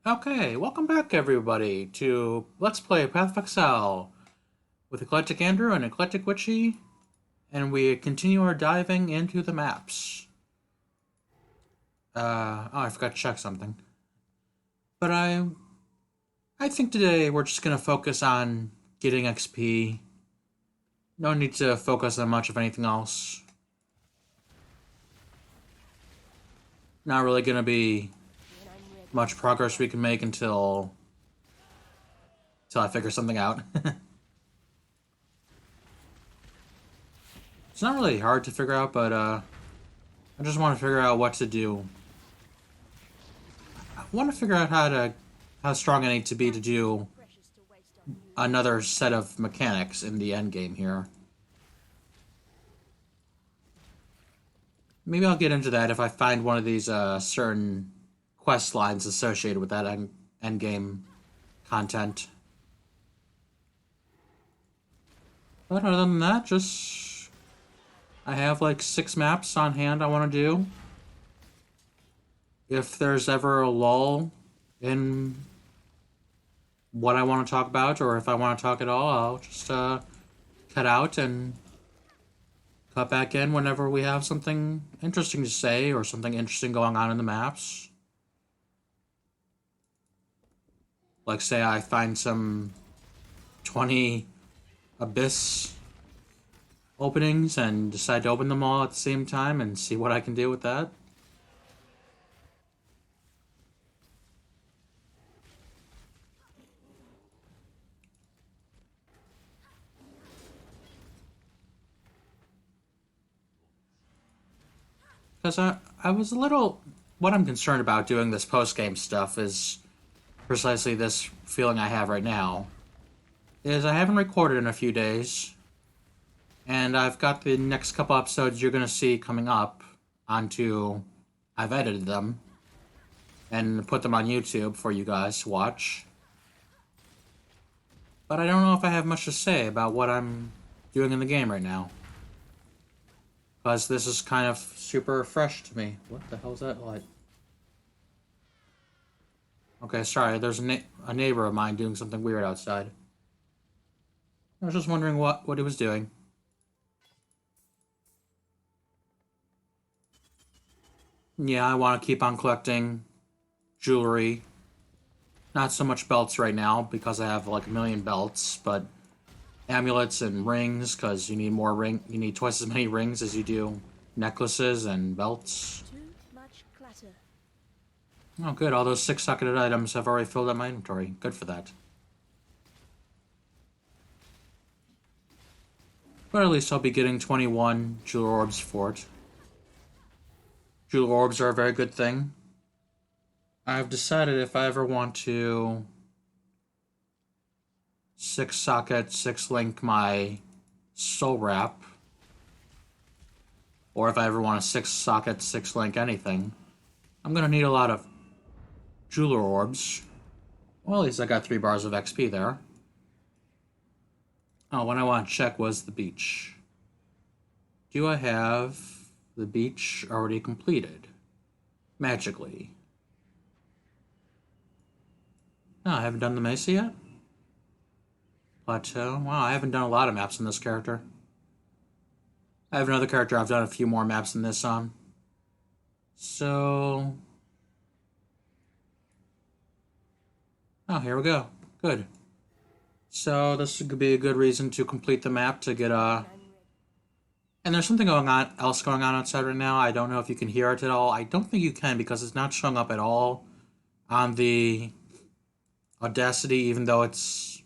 Okay, welcome back everybody to Let's Play Path of Exile with EclecticAndrew and EclecticWitchy, and we continue our diving into the maps. I forgot to check something. But I think today we're just gonna focus on getting XP. No need to focus on much of anything else. Not really gonna be much progress we can make until I figure something out. It's not really hard to figure out, but I just want to figure out what to do. I want to figure out how strong I need to be to do another set of mechanics in the end game here. Maybe I'll get into that if I find one of these certain quest lines associated with that end game content. But other than that, just I have like 6 maps on hand I want to do. If there's ever a lull in what I want to talk about, or if I want to talk at all, I'll just cut out and cut back in whenever we have something interesting to say or something interesting going on in the maps. Like, say I find some 20 abyss openings and decide to open them all at the same time and see what I can do with that. Because I was a little... What I'm concerned about doing this post-game stuff is precisely this feeling I have right now. Is I haven't recorded in a few days, and I've got the next couple episodes you're going to see coming up onto... I've edited them and put them on YouTube for you guys to watch. But I don't know if I have much to say about what I'm doing in the game right now. Because this is kind of super fresh to me. What the hell is that like? Okay, sorry, there's a neighbor of mine doing something weird outside. I was just wondering what he was doing. Yeah, I want to keep on collecting jewelry. Not so much belts right now, because I have like a million belts, but amulets and rings, because you need you need twice as many rings as you do necklaces and belts. Too much clutter. Oh good, all those 6-socketed items have already filled up my inventory. Good for that. But at least I'll be getting 21 jewel orbs for it. Jewel orbs are a very good thing. I've decided if I ever want to 6-socket, 6-link my soul wrap, or if I ever want to 6-socket, 6-link anything, I'm gonna need a lot of jeweler orbs. Well, at least I got 3 bars of XP there. Oh, what I want to check was the beach. Do I have the beach already completed? Magically. No, I haven't done the mesa yet? Plateau? Wow, I haven't done a lot of maps in this character. I have another character I've done a few more maps than this on. So... Oh, here we go. Good. So this could be a good reason to complete the map to get a... And there's something else going on outside right now. I don't know if you can hear it at all. I don't think you can because it's not showing up at all on the Audacity, even though it's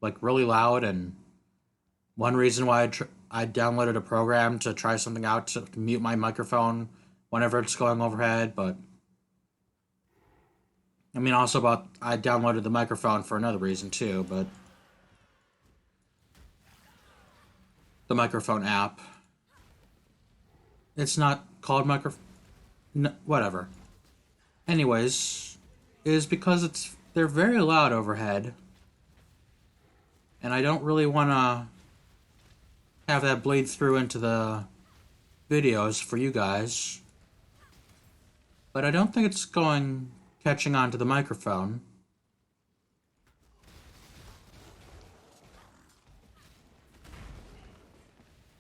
like really loud. And one reason why I downloaded a program to try something out to mute my microphone whenever it's going overhead, but I mean also I downloaded the microphone for another reason too, but the microphone app. It's not called whatever. Anyways, is because they're very loud overhead, and I don't really want to have that bleed through into the videos for you guys. But I don't think it's going catching on to the microphone.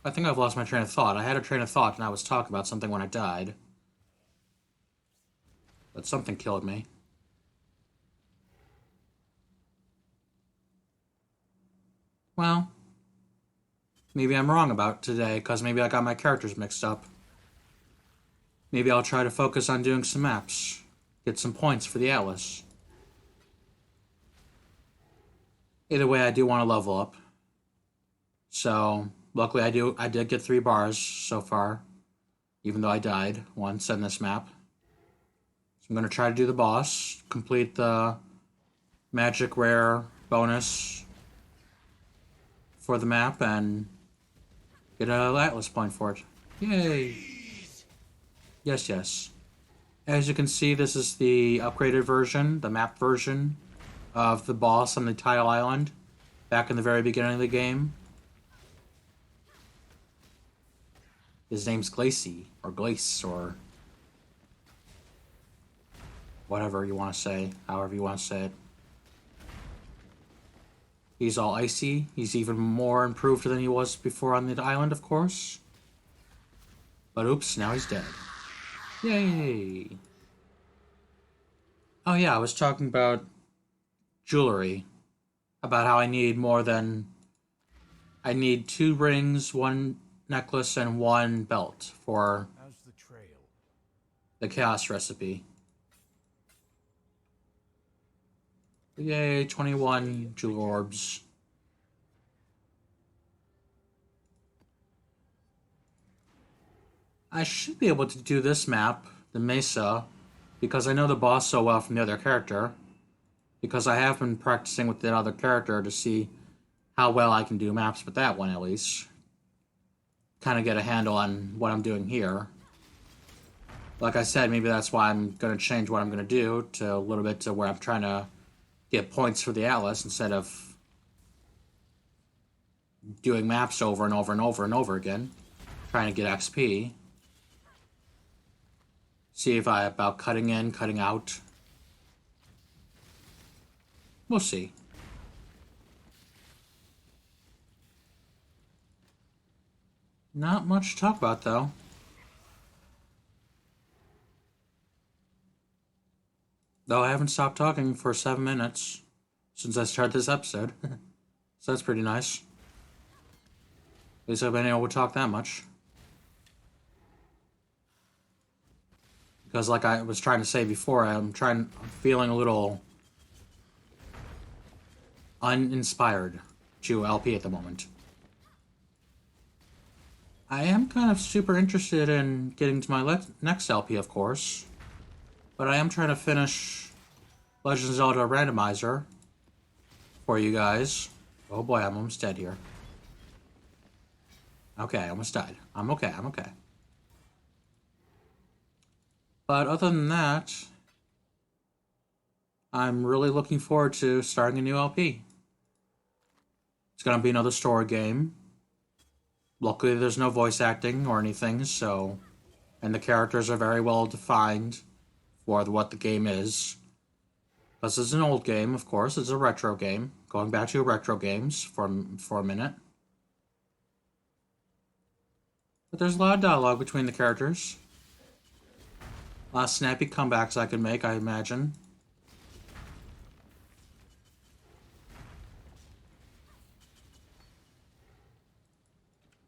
I think I've lost my train of thought. I had a train of thought and I was talking about something when I died. But something killed me. Well, maybe I'm wrong about today, because maybe I got my characters mixed up. Maybe I'll try to focus on doing some maps. Get some points for the Atlas. Either way, I do want to level up. So, luckily I did get 3 bars so far. Even though I died once in this map. So I'm going to try to do the boss. Complete the magic rare bonus for the map and get an Atlas point for it. Yay! Yes, yes. As you can see, this is the upgraded version, the map version of the boss on the Tile Island back in the very beginning of the game. His name's Glacy, or Glace, or whatever you want to say, however you want to say it. He's all icy. He's even more improved than he was before on the island, of course. But oops, now he's dead. Yay! Oh yeah, I was talking about jewelry. About how I need more than... I need 2 rings, 1 necklace, and 1 belt for the chaos recipe. Yay, 21 jewel orbs. I should be able to do this map, the Mesa, because I know the boss so well from the other character. Because I have been practicing with the other character to see how well I can do maps with that one, at least. Kind of get a handle on what I'm doing here. Like I said, maybe that's why I'm going to change what I'm going to do to a little bit to where I'm trying to get points for the Atlas instead of doing maps over and over and over and over again. Trying to get XP. See if about cutting in, cutting out. We'll see. Not much to talk about, though. Though I haven't stopped talking for 7 minutes since I started this episode. So that's pretty nice. At least I've been able to talk that much. Because like I was trying to say before, I'm feeling a little uninspired to LP at the moment. I am kind of super interested in getting to my next LP, of course. But I am trying to finish Legend of Zelda Randomizer for you guys. Oh boy, I'm almost dead here. Okay, I almost died. I'm okay, I'm okay. But other than that, I'm really looking forward to starting a new LP. It's gonna be another story game. Luckily, there's no voice acting or anything, so... And the characters are very well defined for what the game is. This is an old game, of course. It's a retro game. Going back to retro games for a minute. But there's a lot of dialogue between the characters. A lot of snappy comebacks I could make, I imagine.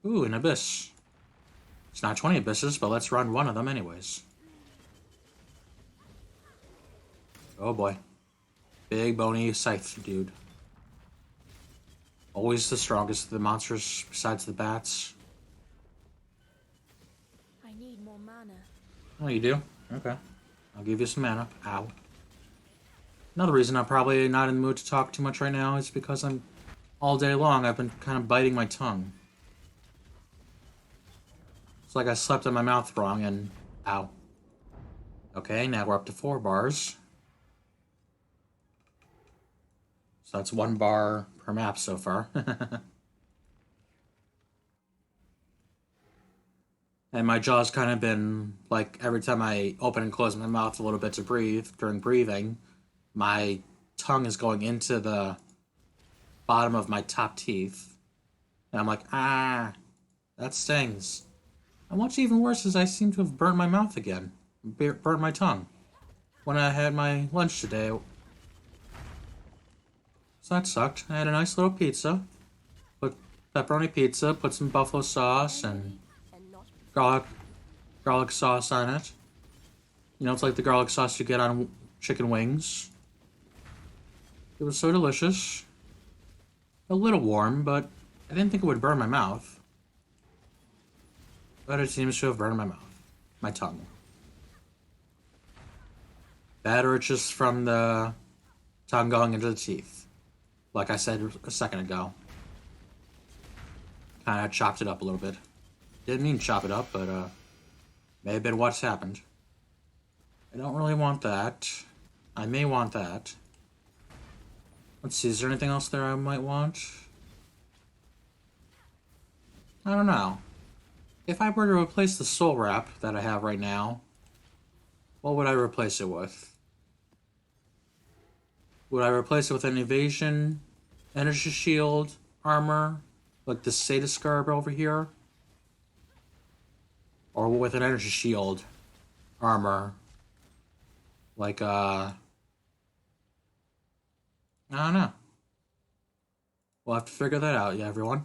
Ooh, an abyss. It's not 20 abysses, but let's run one of them anyways. Oh boy. Big bony scythe dude. Always the strongest of the monsters besides the bats. I need more mana. Oh, you do? Okay. I'll give you some mana. Ow. Another reason I'm probably not in the mood to talk too much right now is because all day long I've been kind of biting my tongue. It's like I slept in my mouth wrong and... Ow. Okay, now we're up to 4 bars. So that's 1 bar per map so far. And my jaw's kind of been, like, every time I open and close my mouth a little bit to breathe, during breathing, my tongue is going into the bottom of my top teeth. And I'm like, ah, that stings. And what's even worse is I seem to have burnt my mouth again. Burnt my tongue. When I had my lunch today. So that sucked. I had a nice little pizza. Put pepperoni pizza, put some buffalo sauce and garlic sauce on it. You know, it's like the garlic sauce you get on chicken wings. It was so delicious. A little warm, but I didn't think it would burn my mouth. But it seems to have burned my mouth. My tongue. That or it's just from the tongue going into the teeth. Like I said a second ago. Kind of chopped it up a little bit. Didn't mean chop it up, but may have been what's happened. I don't really want that. I may want that. Let's see, is there anything else there I might want? I don't know. If I were to replace the soul wrap that I have right now, what would I replace it with? Would I replace it with an evasion, energy shield, armor, like the Sadist Garb over here? Or with an energy shield, armor, like, I don't know. We'll have to figure that out, yeah, everyone.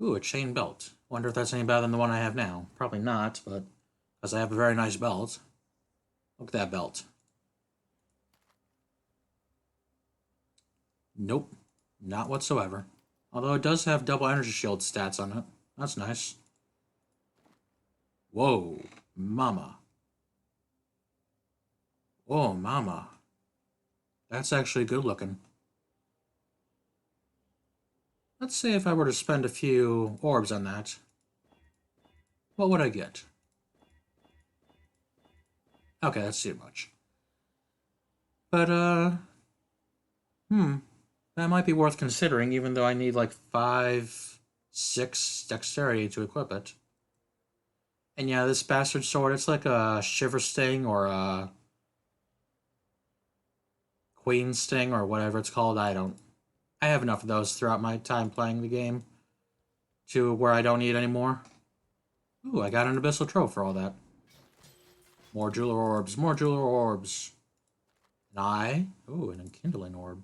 Ooh, a chain belt. Wonder if that's any better than the one I have now. Probably not, but because I have a very nice belt. Look at that belt. Nope, not whatsoever. Although it does have double energy shield stats on it. That's nice. Whoa, mama. Whoa, mama. That's actually good looking. Let's say if I were to spend a few orbs on that, what would I get? Okay, that's too much. But, that might be worth considering, even though I need like 5, 6 dexterity to equip it. And yeah, this bastard sword, it's like a Shiver Sting or a Queen Sting or whatever it's called. I have enough of those throughout my time playing the game to where I don't need any more. Ooh, I got an Abyssal Trove for all that. More Jeweler Orbs, more Jeweler Orbs. Ooh, an Enkindling Orb.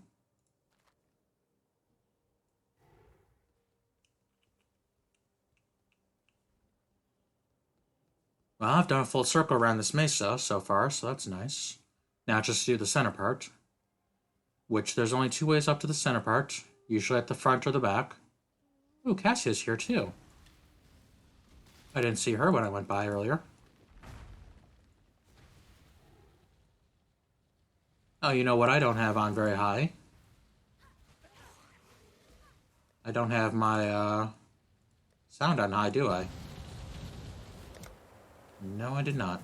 Well, I've done a full circle around this mesa so far, so that's nice. Now just do the center part. Which there's only 2 ways up to the center part. Usually at the front or the back. Ooh, Cassia's here too. I didn't see her when I went by earlier. Oh, you know what I don't have on very high? I don't have my, sound on high, do I? No, I did not.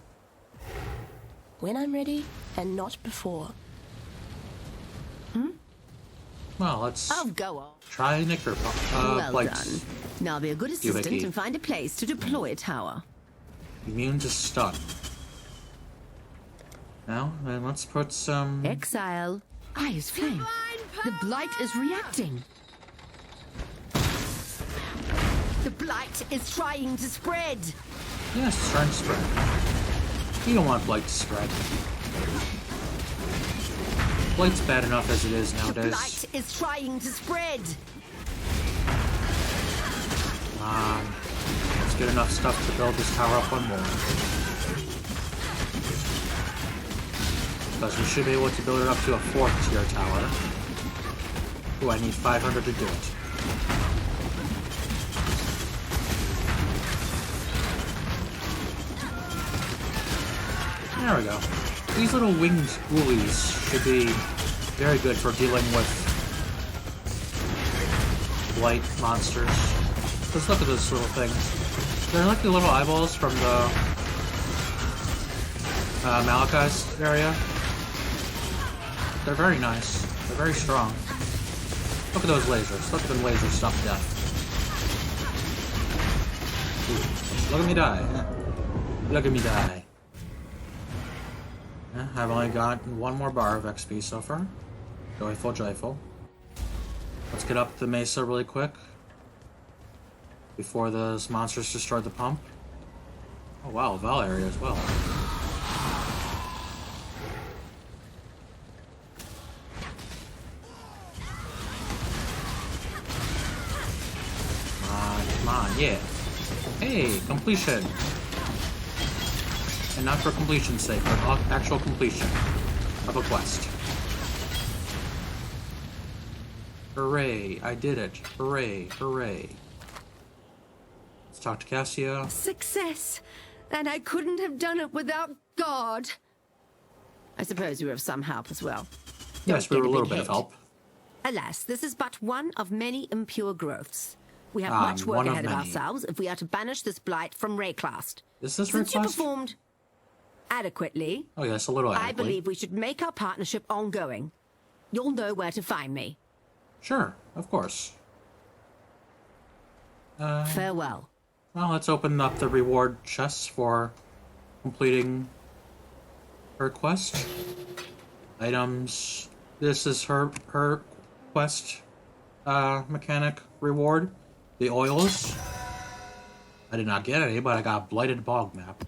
When I'm ready, and not before. Well, let's go on. try Knicker. Well Blights. done. Now be a good assistant and find a place to deploy a tower. Immune to stun. Now, then let's put some... Exile. Eyes flame. The blight is reacting. The blight is trying to spread. Yes, it's trying to spread. You don't want Blight to spread. Blight's bad enough as it is nowadays. The blight is trying to spread. Let's get enough stuff to build this tower up one more. Because we should be able to build it up to a 4th tier tower. Ooh, I need 500 to do it. There we go. These little winged ghoulies should be very good for dealing with blight monsters. Let's look at those little things. They're like the little eyeballs from the Malachi's area. They're very nice. They're very strong. Look at those lasers. Look at them lasers stuff to death. Ooh, look at me die. Look at me die. I've only got one more bar of XP so far. Joyful, joyful. Let's get up the mesa really quick before those monsters destroy the pump. Oh wow, Val area as well. Come on, yeah. Hey, completion. And not for completion's sake, but actual completion of a quest. Hooray, I did it. Hooray, hooray. Let's talk to Cassia. Success! And I couldn't have done it without God. I suppose you were of some help as well. Yes, we were a little bit of help. Alas, this is but one of many impure growths. We have much work one of ahead of many. ourselves if we are to banish this blight from Rayclast. Is this Since you Rayclast? performed adequately, Oh yes, a little I adequately. believe we should make our partnership ongoing. You'll know where to find me. Sure, of course. Farewell. Well, let's open up the reward chests for completing her quest. Items. This is her quest mechanic reward. The oils. I did not get any, but I got a blighted bog map.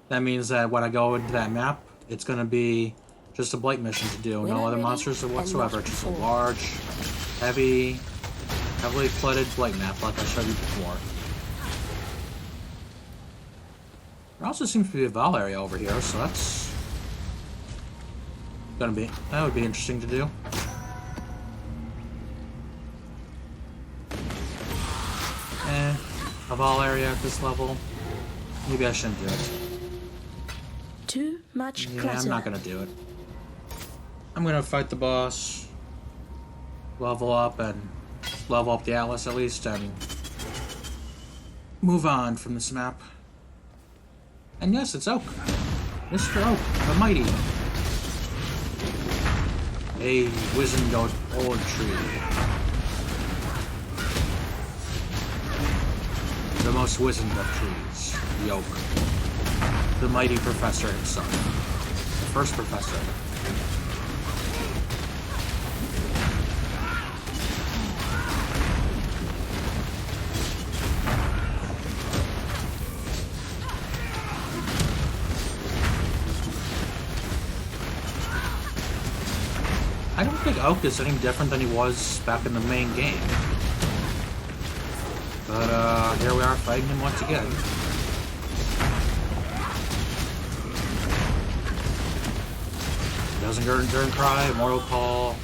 That means that when I go into that map, it's going to be just a blight mission to do. No other monsters whatsoever. Just a large, heavily flooded blight map like I showed you before. There also seems to be a Val area over here, so that would be interesting to do. A Val area at this level. Maybe I shouldn't do it. Too much Yeah, clutter. I'm not gonna do it. I'm gonna fight the boss, level up the Atlas at least, and move on from this map. And yes, it's Oak. Mr. Oak, the mighty. A wizened old tree. The most wizened of trees, the Oak. The mighty professor himself. The first professor. I don't think Oak is any different than he was back in the main game. But, here we are fighting him once again. Doesn't Gurn cry, Immortal Call.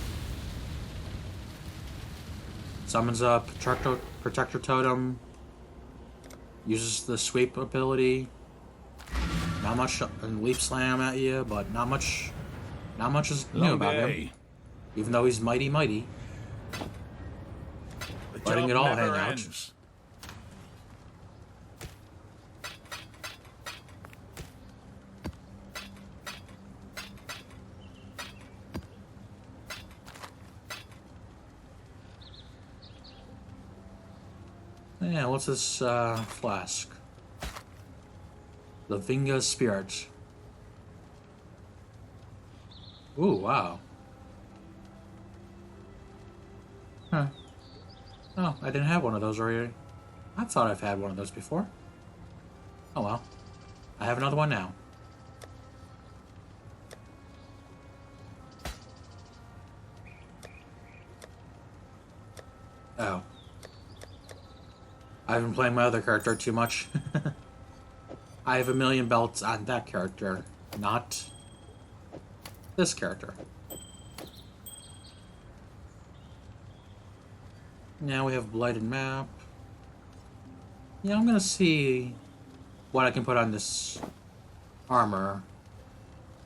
Summons a Protector Totem. Uses the sweep ability. Not much, and Leap Slam at you, but not much is new about him. Even though he's mighty. Letting it all hang out. Yeah, what's this flask? The Vinga Spirit. Ooh, wow. Huh. Oh, I didn't have one of those already. I thought I've had one of those before. Oh well. I have another one now. Oh. I've been playing my other character too much. I have a million belts on that character, not this character. Now we have Blighted Map. Yeah, I'm gonna see what I can put on this armor.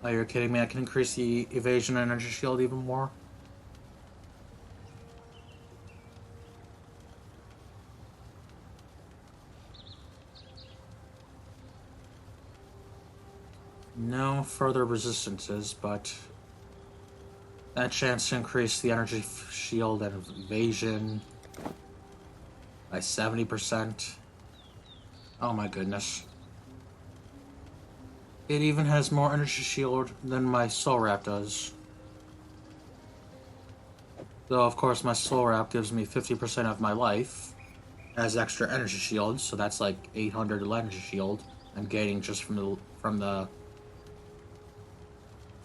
Oh, you're kidding me, I can increase the evasion and energy shield even more. No further resistances, but that chance to increase the energy shield and evasion by 70%. Oh my goodness. It even has more energy shield than my soul wrap does. Though, of course, my soul wrap gives me 50% of my life as extra energy shield, so that's like 800 energy shield I'm gaining just from the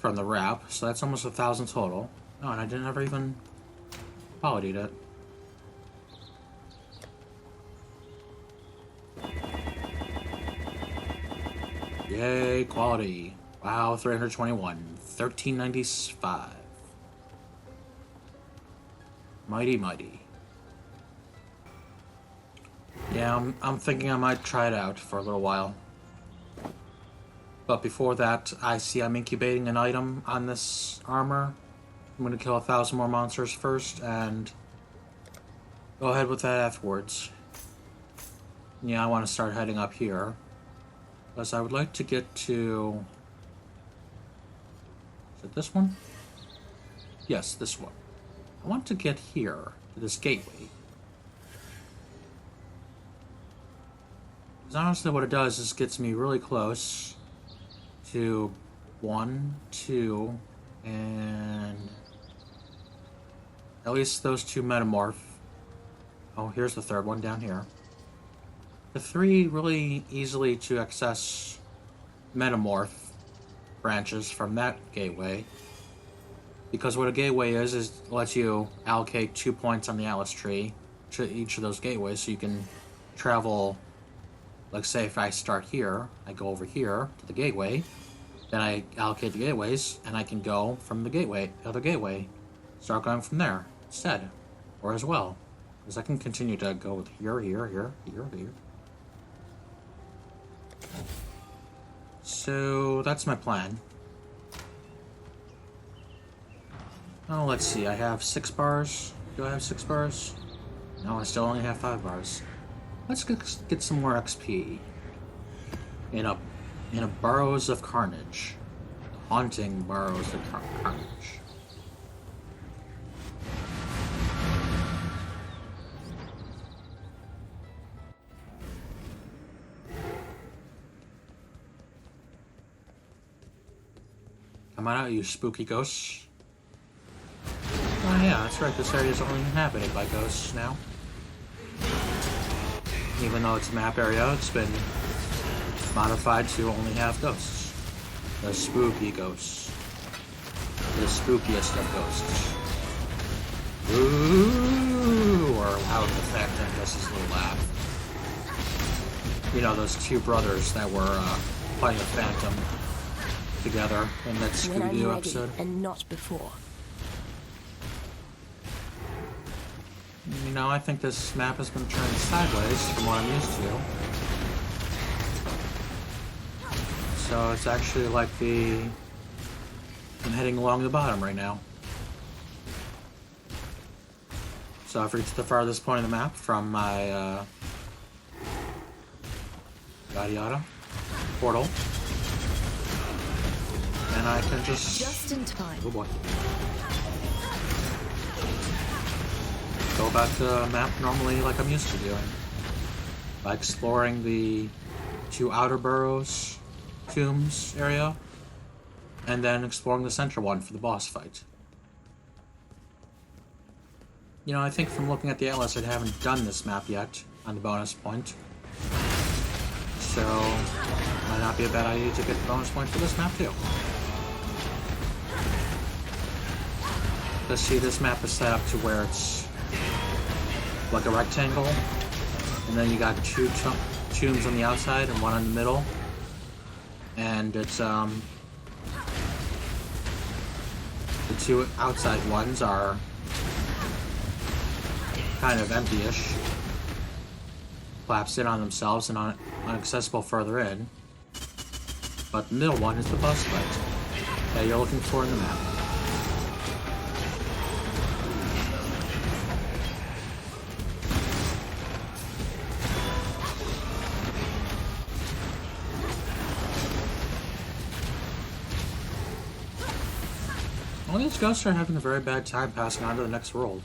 wrap. So that's almost 1,000 total. Oh, and I didn't ever even qualityed it. Yay, quality. Wow, 321. 1395. Mighty, mighty. Yeah, I'm thinking I might try it out for a little while. But before that, I see I'm incubating an item on this armor. I'm gonna kill 1,000 more monsters first, and go ahead with that afterwards. Yeah, I want to start heading up here. Because I would like to get to... Is it this one? Yes, this one. I want to get here, to this gateway. Because honestly what it does is gets me really close to 1, 2, and... at least those 2 metamorph. Oh, here's the 3rd one down here. The 3 really easily to access metamorph branches from that gateway. Because what a gateway is it lets you allocate 2 points on the Atlas tree to each of those gateways, so you can travel. Like, say if I start here, I go over here to the gateway, then I allocate the gateways, and I can go from the gateway, other gateway, start going from there instead, or as well, because I can continue to go with here, here, here, here, here. So that's my plan. Oh, let's see. I have 6 bars. Do I have 6 bars? No, I still only have 5 bars. Let's get some more XP. In a Burrows of Carnage, haunting Burrows of Carnage. Come on out, you spooky ghosts. Oh yeah, that's right, this area is only inhabited by ghosts now. Even though it's a map area, it's been modified to only have ghosts. The spooky ghosts. The spookiest of ghosts. Ooh, or how the fact that this is a little laugh. You know, those 2 brothers that were playing a Phantom together in that Scooby-Doo episode. And not before. You know, I think this map has been turned sideways from what I'm used to. So it's actually like I'm heading along the bottom right now. So I've reached the farthest point of the map from my yada yada portal. And I can just in time. Oh boy. Go about the map normally like I'm used to doing. By exploring the 2 outer burrows, tombs area, and then exploring the center one for the boss fight. You know, I think from looking at the atlas I haven't done this map yet on the bonus point. So, might not be a bad idea to get the bonus point for this map too. Let's see, this map is set up to where it's like a rectangle, and then you got 2 tombs on the outside and 1 in the middle, and it's the 2 outside ones are kind of empty-ish, collapsed in on themselves and inaccessible further in, but the middle one is the boss fight that you're looking for in the map. All these ghosts are having a very bad time passing on to the next world.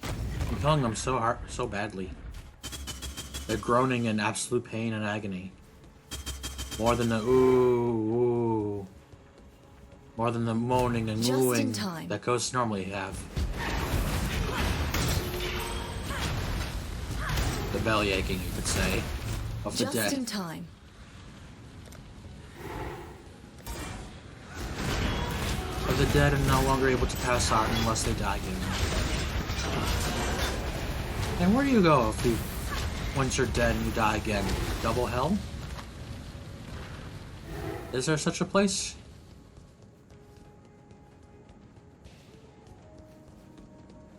I'm killing them so hard, so badly. They're groaning in absolute pain and agony. More than the ooh. More than the moaning and oohing that ghosts normally have. The belly aching, you could say, of the dead. Just in time. Of the dead and no longer able to pass on unless they die again. And where do you go if you, once you're dead and you die again? Double hell? Is there such a place?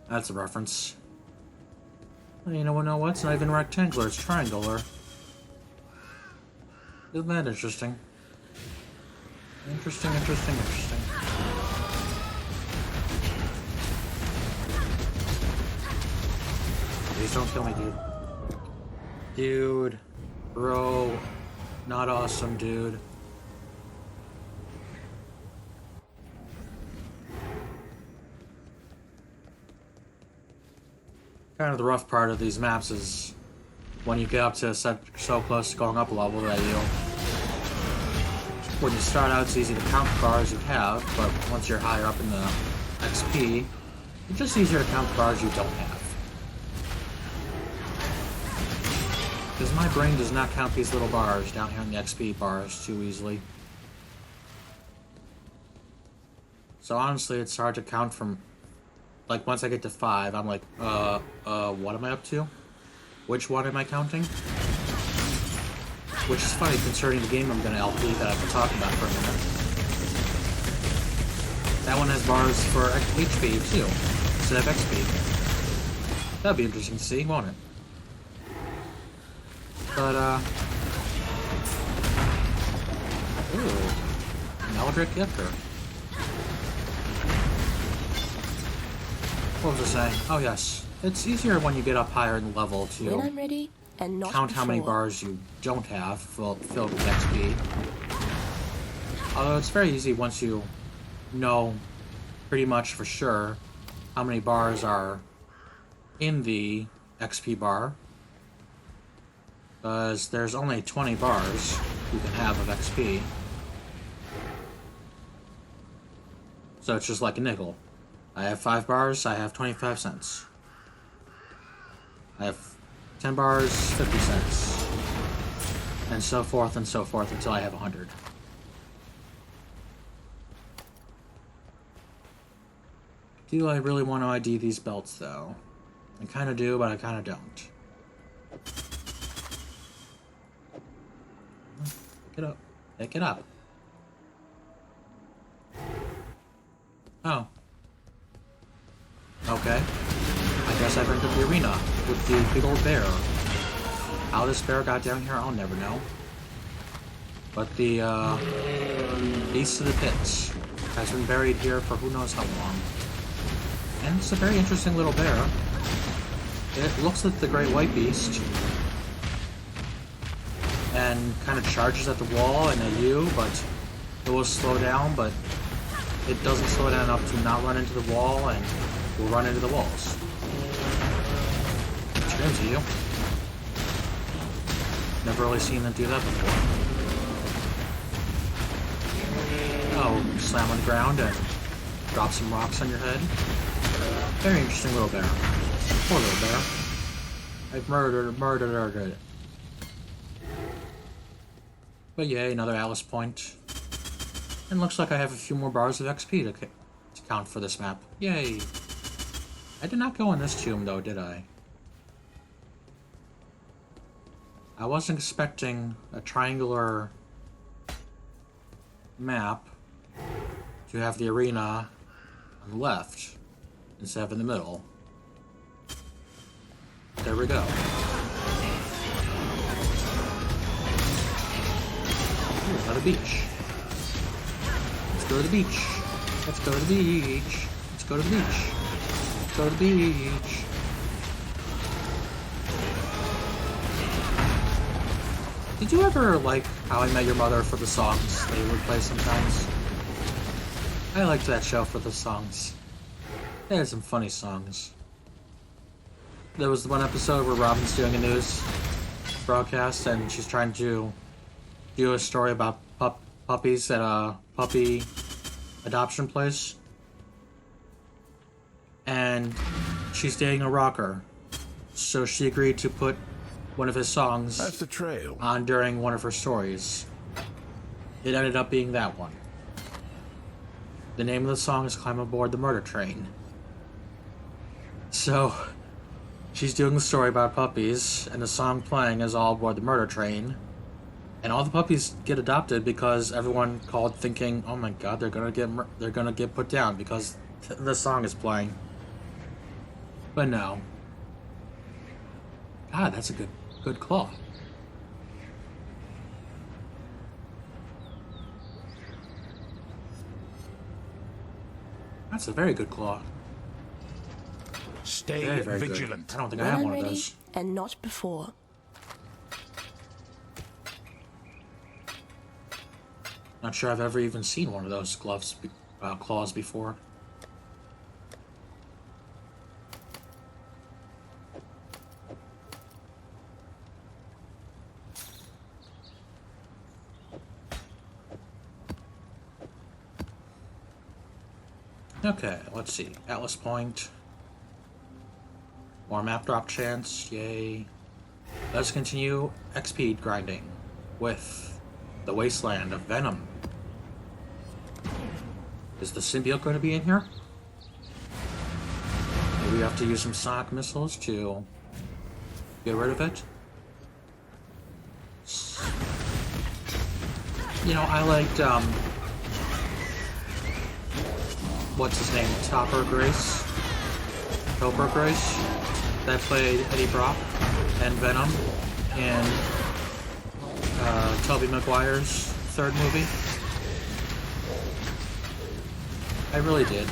That's a reference. You know what? It's not even rectangular, it's triangular. Isn't that interesting? Interesting. Please don't kill me, dude. Dude. Bro. Not awesome, dude. Kind of the rough part of these maps is when you get up to so close to going up a level that when you start out it's easy to count the bars you have, but once you're higher up in the XP, it's just easier to count the bars you don't have. Because my brain does not count these little bars down here in the XP bars too easily. So honestly, it's hard to count from, like, once I get to 5, I'm like, what am I up to? Which one am I counting? Which is funny concerning the game I'm gonna LP that I've been talking about for a minute. That one has bars for HP too, instead of XP. That'd be interesting to see, won't it? But, ooh. Meldrick Yipker. What was I saying? Oh yes. It's easier when you get up higher in the level to When I'm ready, and not count how many before. bars you don't have filled with XP. Although it's very easy once you know pretty much for sure how many bars are in the XP bar. Because there's only 20 bars you can have of XP. So it's just like a nickel. I have 5 bars, I have 25 cents. I have 10 bars, 50 cents. And so forth until I have 100. Do I really want to ID these belts, though? I kind of do, but I kind of don't. Pick it up. Pick it up. Oh. Okay. I guess I've entered the arena with the big old bear. How this bear got down here, I'll never know. But the, Beast of the Pits has been buried here for who knows how long. And it's a very interesting little bear. It looks like the Great White Beast. And kind of charges at the wall in a U, but it will slow down, but it doesn't slow down enough to not run into the wall, and will run into the walls. Screams at you. Never really seen them do that before. Oh, slam on the ground and drop some rocks on your head. Very interesting little bear. Poor little bear. I've murdered it. But yay, another Alice point. And looks like I have a few more bars of XP to count for this map. Yay! I did not go in this tomb though, did I? I wasn't expecting a triangular map to have the arena on the left instead of in the middle. There we go. Ooh, another beach. Let's go to the beach. Let's go to the beach. Let's go to the beach. Let's go to the beach. Did you ever like How I Met Your Mother for the songs they would play sometimes? I liked that show for the songs. They had some funny songs. There was the one episode where Robin's doing a news broadcast, and she's trying to do a story about puppies at a puppy adoption place. And she's dating a rocker, so she agreed to put one of his songs That's the trail. on during one of her stories. It ended up being that one. The name of the song is Climb Aboard the Murder Train. So, she's doing the story about puppies, and the song playing is All Aboard the Murder Train. And all the puppies get adopted because everyone called thinking, "Oh my God, they're gonna get put down because the song is playing." But no. God, that's a good claw. That's a very good claw. Stay Very, very vigilant. good. I don't think I When have I'm one of ready, those. and not before. Not sure I've ever even seen one of those claws before. Okay, let's see. Atlas Point. More map drop chance. Yay. Let's continue XP grinding with the Wasteland of Venom. Is the symbiote going to be in here? Maybe we have to use some sonic missiles to get rid of it. You know, I liked, what's his name? Topper Grace? That played Eddie Brock and Venom in Tobey Maguire's third movie. I really did.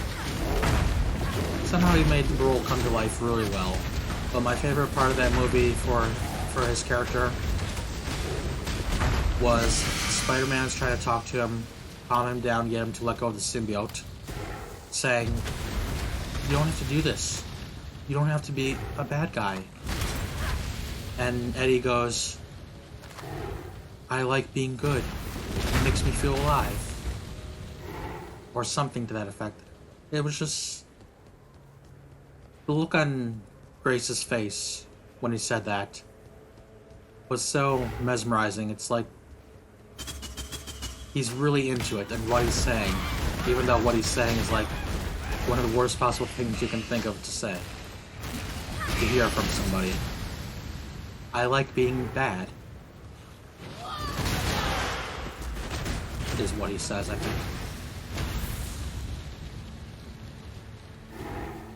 Somehow he made the role come to life really well. But my favorite part of that movie for his character was Spider-Man's trying to talk to him, calm him down, get him to let go of the symbiote, saying, "You don't have to do this. You don't have to be a bad guy." And Eddie goes, "I like being good. It makes me feel alive." Or something to that effect. It was just... the look on Grace's face when he said that was so mesmerizing. It's like he's really into it and what he's saying, even though what he's saying is like one of the worst possible things you can think of to say, to hear from somebody. I like being bad, is what he says, I think.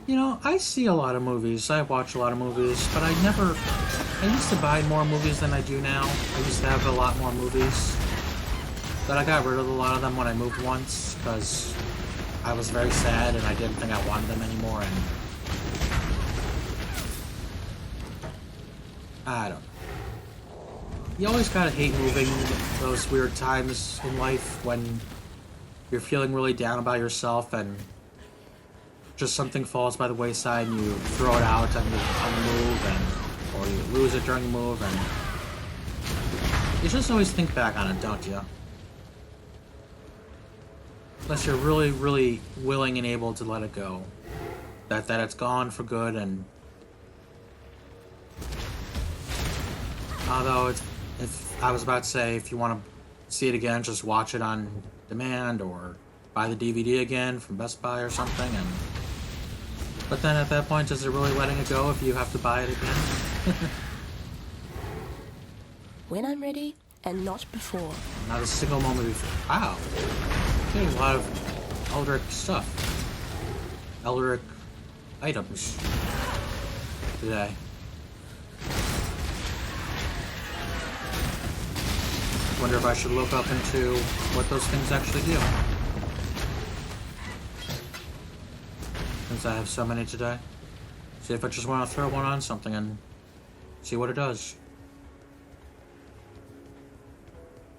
You know, I see a lot of movies. I watch a lot of movies, but I used to buy more movies than I do now. I used to have a lot more movies. But I got rid of a lot of them when I moved once, because I was very sad and I didn't think I wanted them anymore, and... I don't know. You always gotta hate moving those weird times in life when you're feeling really down about yourself and just something falls by the wayside and you throw it out on the move, or you lose it during the move, and you just always think back on it, don't you? Unless you're really, really willing and able to let it go. That it's gone for good, and... although, if I was about to say, if you want to see it again, just watch it on demand, or buy the DVD again from Best Buy or something, and... but then at that point, is it really letting it go if you have to buy it again? When I'm ready, and not before. Not a single moment before. Wow. Getting a lot of Eldritch stuff. Eldritch items today. Wonder if I should look up into what those things actually do. Since I have so many today. See if I just want to throw one on something and see what it does.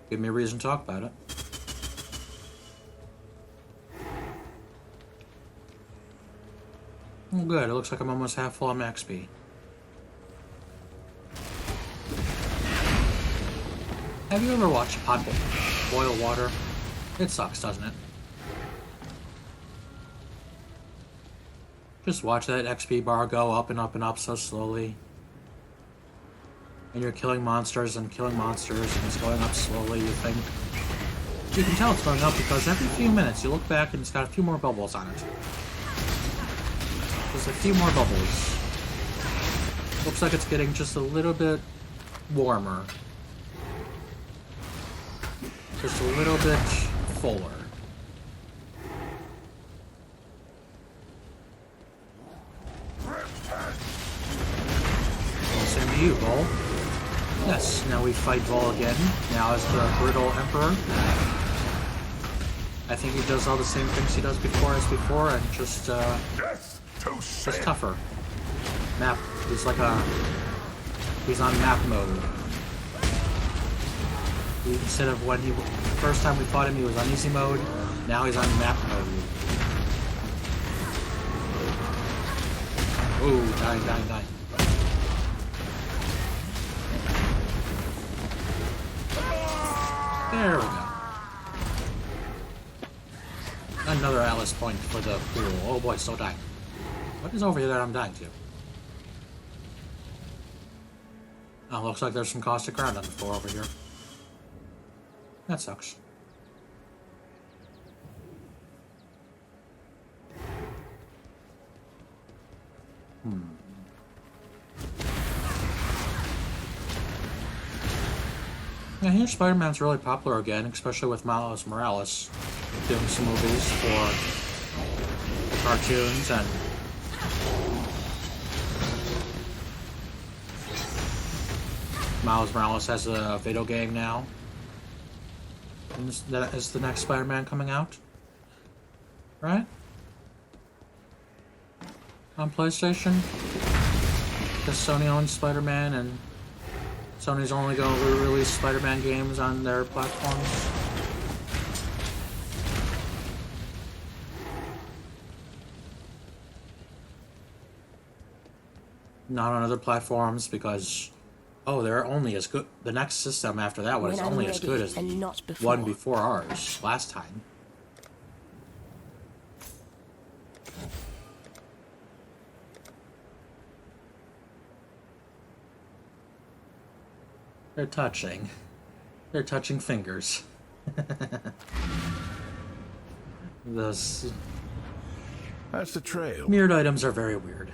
Give me a reason to talk about it. Oh, good. It looks like I'm almost half full on XP. Have you ever watched a pot boil water? It sucks, doesn't it? Just watch that XP bar go up and up and up so slowly. And you're killing monsters and killing monsters, and it's going up slowly, you think. You can tell it's going up because every few minutes you look back and it's got a few more bubbles on it. Just a few more bubbles. Looks like it's getting just a little bit warmer. Just a little bit fuller. Same to you, Vol. Yes, now we fight Vol again. Now as the Brittle Emperor. I think he does all the same things he does before, and just tougher. Map. He's like he's on map mode. Instead of when the first time we fought him, he was on easy mode. Now he's on map mode. Ooh, dying. There we go. Another Atlas point for the pool. Oh boy, so dying. What is over here that I'm dying to? Oh, looks like there's some caustic ground on the floor over here. That sucks. Yeah, here Spider-Man's really popular again, especially with Miles Morales doing some movies for the cartoons, and Miles Morales has a video game now. And that is the next Spider-Man coming out, right? On PlayStation? Because Sony owns Spider-Man, and Sony's only going to release Spider-Man games on their platforms. Not on other platforms because, oh, they're only as good. The next system after that one is only as good as the one before ours last time. They're touching. They're touching fingers. Those That's the trail. mirrored items are very weird.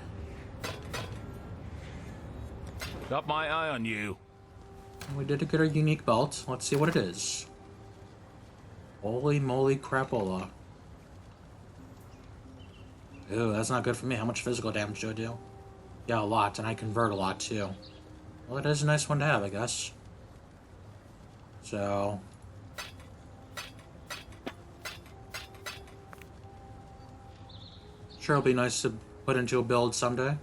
Got my eye on you. We did get a unique belt. Let's see what it is. Holy moly crapola. Ooh, that's not good for me. How much physical damage do I do? Yeah, a lot, and I convert a lot too. Well, it is a nice one to have, I guess. So... sure it'll be nice to put into a build someday.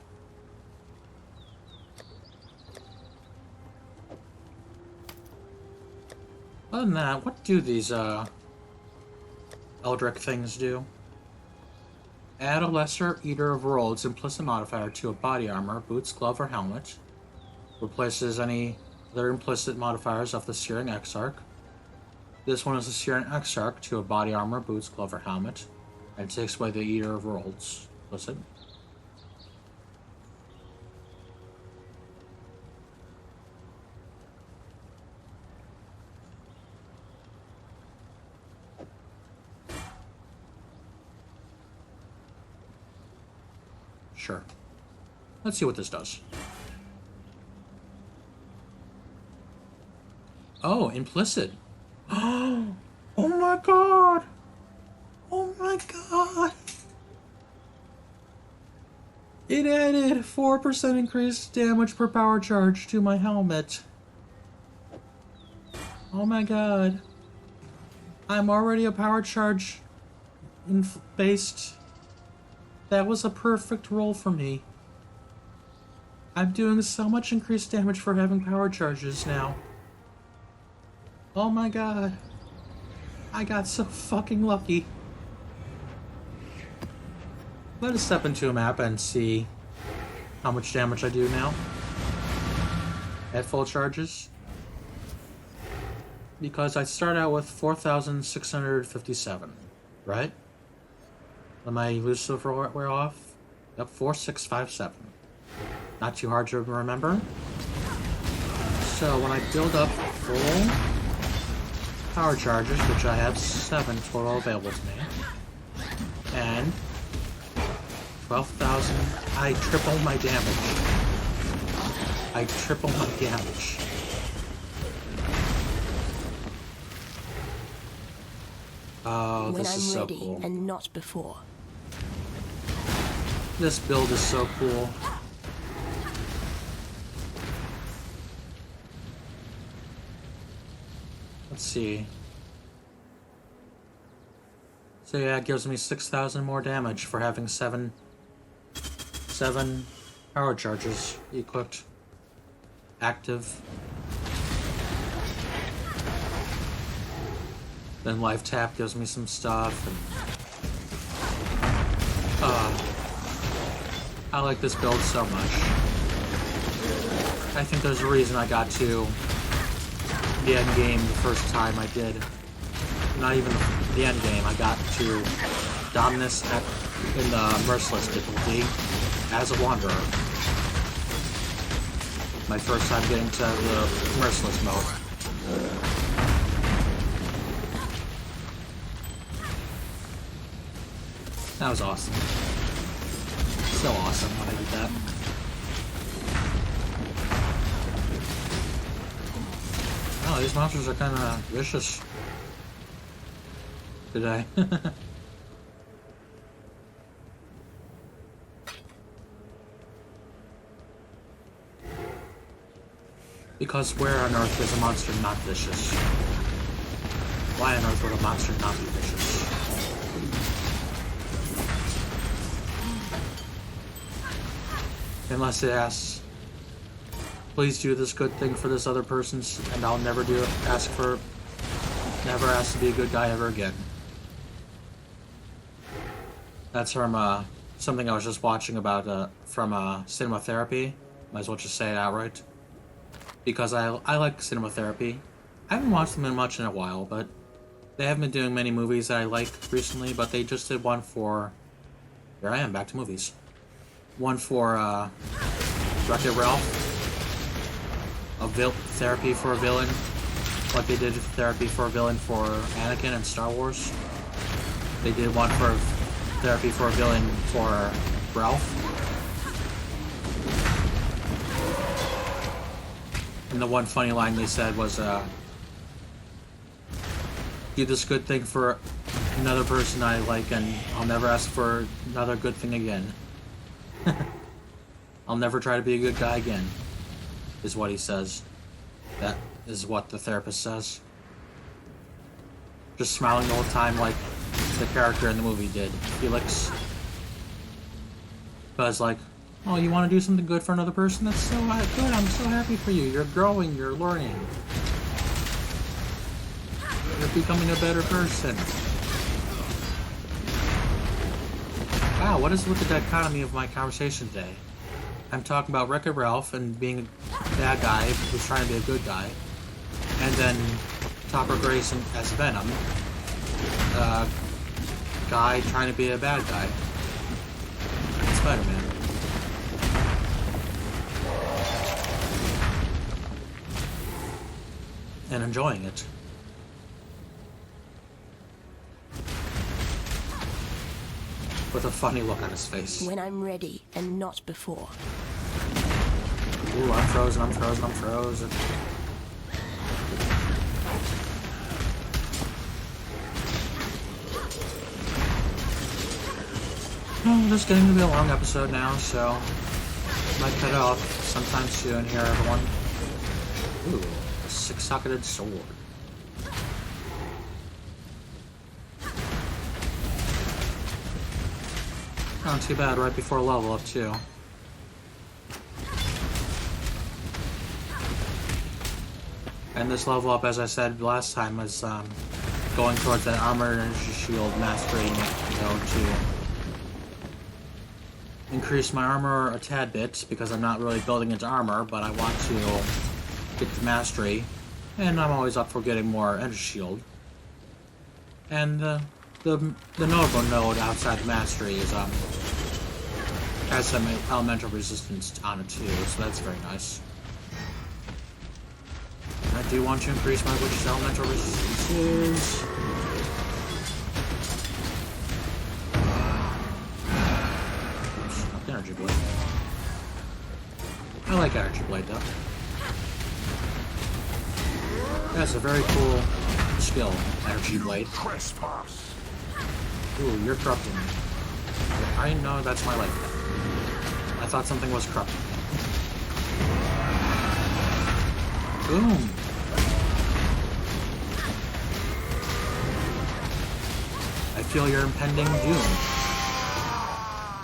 Other than that, what do these, Eldritch things do? Add a lesser Eater of Worlds implicit modifier to a body armor, boots, glove, or helmet. Replaces any other implicit modifiers of the Searing Exarch. This one is the Searing Exarch to a body armor, boots, glove, or helmet, and takes away the Eater of Worlds. Implicit. Sure. Let's see what this does. Oh, implicit. Oh my god! Oh my god! It added 4% increased damage per power charge to my helmet. Oh my god. I'm already a power charge based. That was a perfect roll for me. I'm doing so much increased damage for having power charges now. Oh my god. I got so fucking lucky. Let us step into a map and see how much damage I do now. At full charges. Because I start out with 4,657, right? Let my Lucifer wear off? Yep, 4657. Not too hard to remember. So when I build up full power charges, which I have 7 total available to me, and 12,000, I triple my damage. I triple my damage. Oh, When this I'm is so ready cool. and not before. This build is so cool. Let's see. So yeah, it gives me 6,000 more damage for having seven power charges equipped. Active. Then life tap gives me some stuff. And, I like this build so much. I think there's a reason I got to the end game the first time I did. Not even the end game. I got to Dominus in the Merciless difficulty as a Wanderer. My first time getting to the Merciless mode. That was awesome. So awesome when I did that. Oh, these monsters are kind of vicious today. Because where on earth is a monster not vicious? Why on earth would a monster not be vicious? Unless it asks, please do this good thing for this other person, and I'll never ask to be a good guy ever again. That's from something I was just watching about from cinema therapy. Might as well just say it outright. Because I like cinema therapy. I haven't watched them much in a while, but they haven't been doing many movies that I like recently, but they just did one for... Here I am, back to movies. One for Wreck-It Ralph. Therapy for a villain. Like they did therapy for a villain for Anakin in Star Wars. They did one for therapy for a villain for Ralph. And the one funny line they said was, do this good thing for another person I like, and I'll never ask for another good thing again. I'll never try to be a good guy again, is what he says. That is what the therapist says. Just smiling the whole time like the character in the movie did, Felix. Because like, oh, you want to do something good for another person? That's so good, I'm so happy for you. You're growing, you're learning. You're becoming a better person. Wow, what is with the dichotomy of my conversation today? I'm talking about Wreck-It Ralph and being a bad guy who's trying to be a good guy. And then Topper Grayson as Venom. Guy trying to be a bad guy. Spider-Man. And enjoying it. With a funny look on his face. When I'm ready and not before. Ooh, I'm frozen, I'm frozen, I'm frozen. Well, this is getting to be a long episode now, so might cut it off sometime soon here, everyone. Ooh, a six-socketed sword. Not too bad, right before level up too. And this level up, as I said last time, is going towards that armor energy shield mastery, you know, to increase my armor a tad bit, because I'm not really building into armor, but I want to get the mastery And I'm always up for getting more energy shield. And the notable node outside the mastery is has some elemental resistance on it too, so that's very nice. I do want to increase my witch's elemental resistance is. Oops, not the energy blade. I like energy blade though. That's a very cool skill, energy blade. Trespass. Ooh, you're corrupting me. I know that's my life. I thought something was corrupting me. Boom. I feel your impending doom.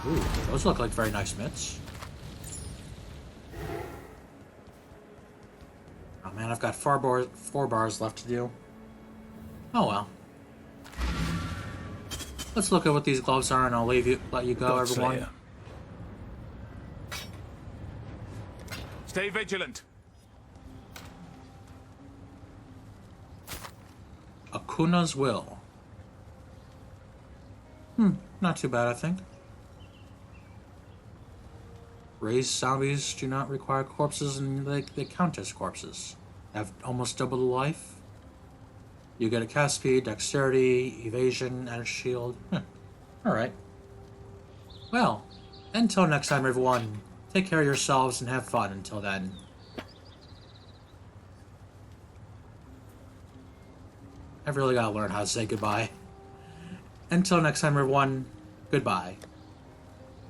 Ooh, those look like very nice mitts. Oh man, I've got four bars left to do. Oh well. Let's look at what these gloves are, and I'll let you go, everyone. Godslayer. Stay vigilant. Akuna's Will. Not too bad, I think. Raised zombies do not require corpses, and they count as corpses. Have almost double the life. You get a cast speed, dexterity, evasion, and a shield. Alright. Well, until next time, everyone, take care of yourselves and have fun until then. I've really got to learn how to say goodbye. Until next time, everyone, goodbye.